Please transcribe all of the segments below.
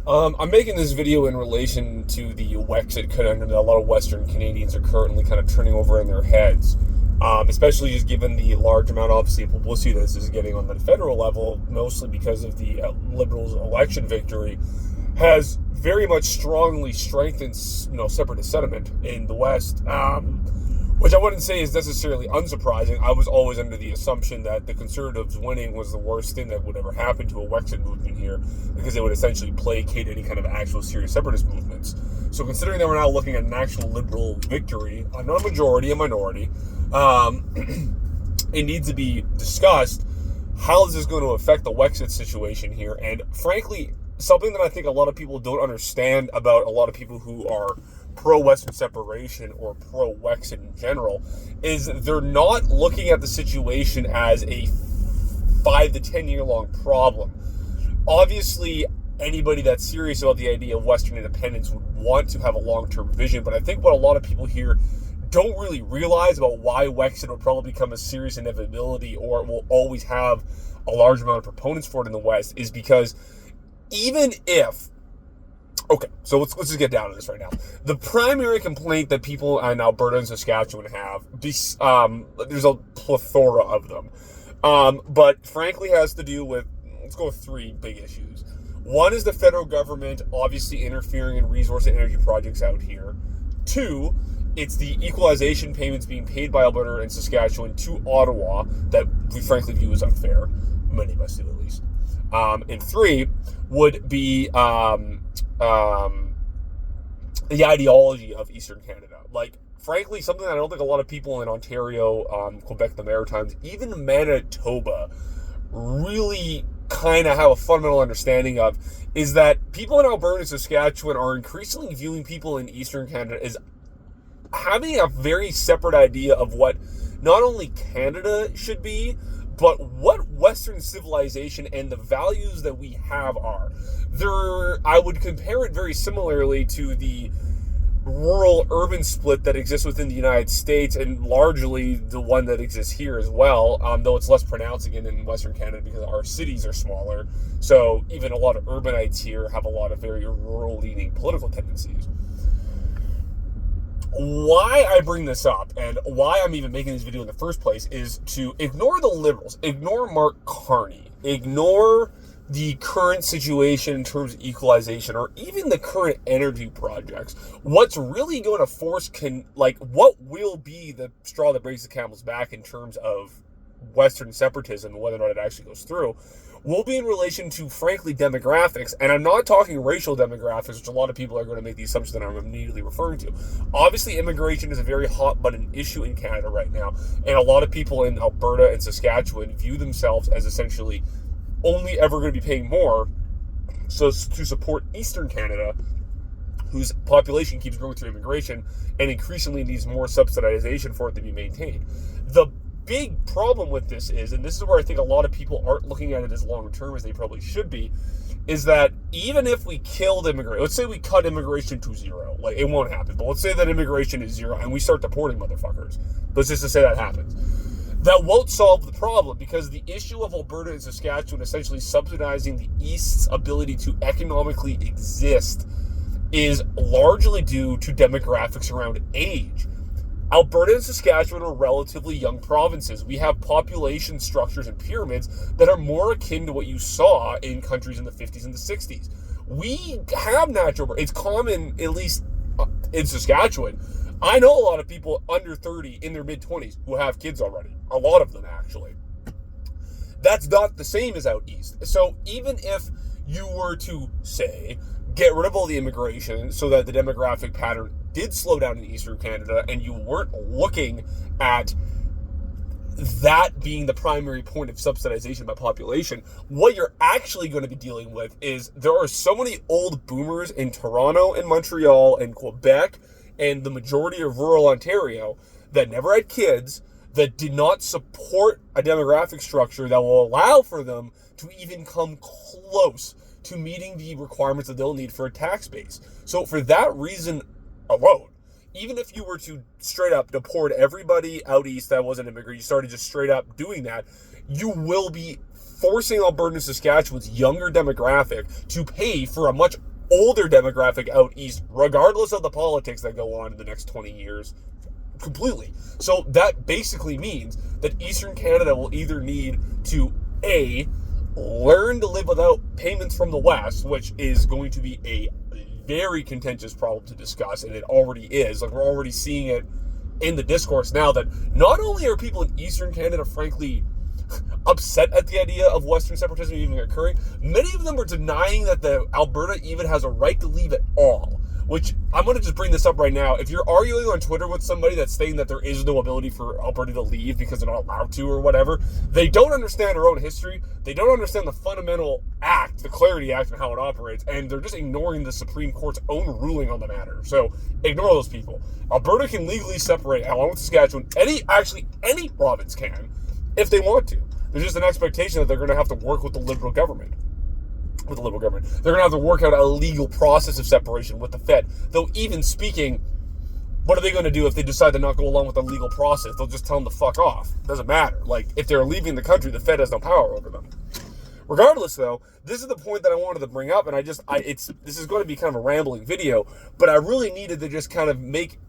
I'm making this video in relation to the WEXIT conundrum that a lot of Western Canadians are currently kind of turning over in their heads, especially just given the large amount, obviously, of publicity this is getting on the federal level, mostly because of the Liberals' election victory, has very much strongly strengthened, separatist sentiment in the West. Which I wouldn't say is necessarily unsurprising. I was always under the assumption that the Conservatives winning was the worst thing that would ever happen to a Wexit movement here, because it would essentially placate any kind of actual serious separatist movements. So considering that we're now looking at an actual Liberal victory, not a majority, a minority, it needs to be discussed. How is this going to affect the Wexit situation here? And frankly, something that I think a lot of people don't understand about a lot of people who are pro-Western separation or pro-Wexit in general is they're not looking at the situation as a 5 to 10 year long problem. Obviously, anybody that's serious about the idea of Western independence would want to have a long-term vision, but I think what a lot of people here don't really realize about why Wexit will probably become a serious inevitability or will always have a large amount of proponents for it in the West is because even if okay, so let's just get down to this right now. The primary complaint that people in Alberta and Saskatchewan have, there's a plethora of them, but frankly has to do with, let's go with three big issues. One is the federal government obviously interfering in resource and energy projects out here. Two, it's the equalization payments being paid by Alberta and Saskatchewan to Ottawa that we frankly view as unfair. Many of us do, at least. And three would be the ideology of Eastern Canada. Like, frankly, something that I don't think a lot of people in Ontario, Quebec, the Maritimes, even Manitoba, really kind of have a fundamental understanding of, is that people in Alberta and Saskatchewan are increasingly viewing people in Eastern Canada as having a very separate idea of what not only Canada should be, but what Western civilization and the values that we have are. I would compare it very similarly to the rural-urban split that exists within the United States, and largely the one that exists here as well, though it's less pronounced again in Western Canada because our cities are smaller. So even a lot of urbanites here have a lot of very rural-leaning political tendencies. Why I bring this up and why I'm even making this video in the first place is to ignore the Liberals, ignore Mark Carney, ignore the current situation in terms of equalization or even the current energy projects. What's really going to force what will be the straw that breaks the camel's back in terms of Western separatism and whether or not it actually goes through will be in relation to, frankly, demographics. And I'm not talking racial demographics, which a lot of people are going to make the assumption that I'm immediately referring to. Obviously, immigration is a very hot button issue in Canada right now. And a lot of people in Alberta and Saskatchewan view themselves as essentially only ever going to be paying more so to support Eastern Canada, whose population keeps growing through immigration and increasingly needs more subsidization for it to be maintained. The big problem with this is, and this is where I think a lot of people aren't looking at it as long term as they probably should be, is that even if we killed immigration, let's say we cut immigration to zero, like it won't happen, but let's say that immigration is zero and we start deporting motherfuckers. Let's just say that happens. That won't solve the problem because the issue of Alberta and Saskatchewan essentially subsidizing the East's ability to economically exist is largely due to demographics around age. Alberta and Saskatchewan are relatively young provinces. We have population structures and pyramids that are more akin to what you saw in countries in the 50s and the 60s. We have natural birth. It's common, at least in Saskatchewan. I know a lot of people under 30 in their mid-20s who have kids already. A lot of them, actually. That's not the same as out east. So even if you were to, say, get rid of all the immigration so that the demographic pattern did slow down in Eastern Canada and you weren't looking at that being the primary point of subsidization by population, what you're actually going to be dealing with is there are so many old boomers in Toronto and Montreal and Quebec and the majority of rural Ontario that never had kids, that did not support a demographic structure that will allow for them to even come close to meeting the requirements that they'll need for a tax base. So for that reason alone, even if you were to straight up deport everybody out east that wasn't immigrant, you started just straight up doing that, you will be forcing Alberta and Saskatchewan's younger demographic to pay for a much older demographic out east, regardless of the politics that go on in the next 20 years, completely. So that basically means that Eastern Canada will either need to, A, learn to live without payments from the West, which is going to be a very contentious problem to discuss, and it already is. Like, we're already seeing it in the discourse now that not only are people in Eastern Canada, frankly, upset at the idea of Western separatism even occurring, many of them are denying that the Alberta even has a right to leave at all. Which, I'm going to just bring this up right now. If you're arguing on Twitter with somebody that's saying that there is no ability for Alberta to leave because they're not allowed to or whatever, they don't understand their own history. They don't understand the fundamental act, the Clarity Act, and how it operates, and they're just ignoring the Supreme Court's own ruling on the matter. So, ignore those people. Alberta can legally separate, along with Saskatchewan, any province can, if they want to. There's just an expectation that they're going to have to work with the Liberal government. They're going to have to work out a legal process of separation with the Fed. Though, even speaking, what are they going to do if they decide to not go along with the legal process? They'll just tell them to fuck off. It doesn't matter. Like, if they're leaving the country, the Fed has no power over them. Regardless, though, this is the point that I wanted to bring up, and this is going to be kind of a rambling video, but I really needed to just kind of make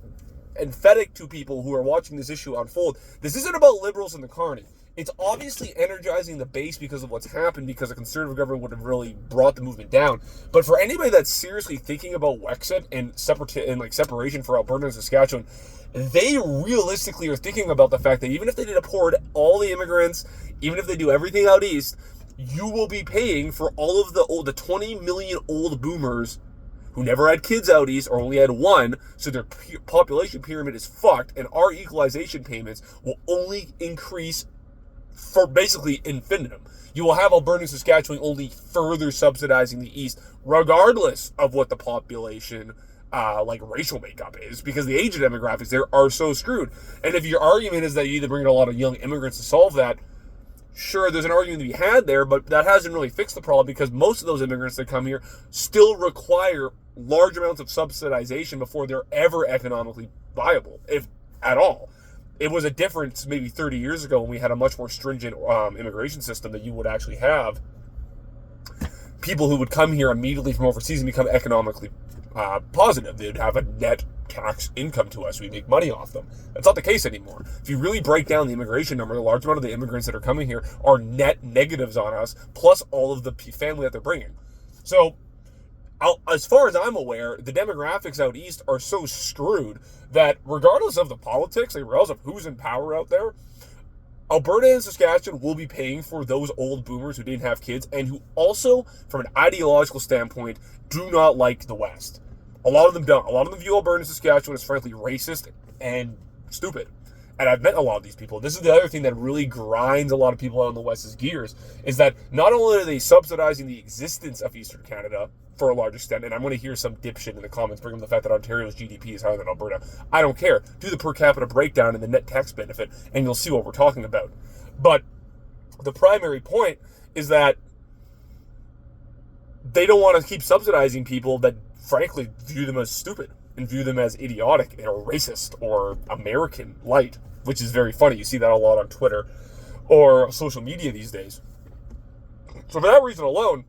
emphatic to people who are watching this issue unfold. This isn't about liberals and the carny. It's obviously energizing the base because of what's happened, because a conservative government would have really brought the movement down. But for anybody that's seriously thinking about WEXIT and separation for Alberta and Saskatchewan, they realistically are thinking about the fact that even if they deport all the immigrants, even if they do everything out east, you will be paying for all of the 20 million old boomers who never had kids out east or only had one, so their population pyramid is fucked, and our equalization payments will only increase for basically infinitum. You will have Alberta and Saskatchewan only further subsidizing the East, regardless of what the population, racial makeup is, because the age demographics there are so screwed. And if your argument is that you either bring in a lot of young immigrants to solve that, sure, there's an argument to be had there, but that hasn't really fixed the problem, because most of those immigrants that come here still require large amounts of subsidization before they're ever economically viable, if at all. It was a difference maybe 30 years ago when we had a much more stringent immigration system, that you would actually have people who would come here immediately from overseas and become economically positive. They'd have a net tax income to us. We make money off them. That's not the case anymore. If you really break down the immigration number, a large amount of the immigrants that are coming here are net negatives on us, plus all of the family that they're bringing. So, as far as I'm aware, the demographics out east are so screwed that regardless of the politics, regardless of who's in power out there, Alberta and Saskatchewan will be paying for those old boomers who didn't have kids and who also, from an ideological standpoint, do not like the West. A lot of them don't. A lot of them view Alberta and Saskatchewan as frankly racist and stupid. And I've met a lot of these people. This is the other thing that really grinds a lot of people out in the West's gears, is that not only are they subsidizing the existence of Eastern Canada for a large extent, and I'm going to hear some dipshit in the comments bring up the fact that Ontario's GDP is higher than Alberta. I don't care. Do the per capita breakdown and the net tax benefit, and you'll see what we're talking about. But the primary point is that they don't want to keep subsidizing people that frankly view them as stupid and view them as idiotic or racist or American light, which is very funny. You see that a lot on Twitter or social media these days. So for that reason alone,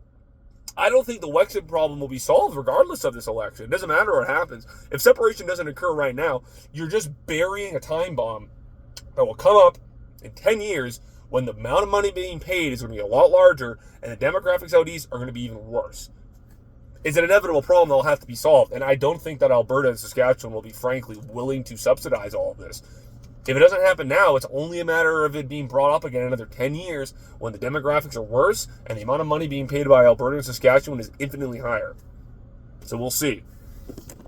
I don't think the WEXIT problem will be solved regardless of this election. It doesn't matter what happens. If separation doesn't occur right now, you're just burying a time bomb that will come up in 10 years when the amount of money being paid is going to be a lot larger and the demographics out east are going to be even worse. It's an inevitable problem that will have to be solved, and I don't think that Alberta and Saskatchewan will be, frankly, willing to subsidize all of this. If it doesn't happen now, it's only a matter of it being brought up again in another 10 years when the demographics are worse and the amount of money being paid by Alberta and Saskatchewan is infinitely higher. So we'll see.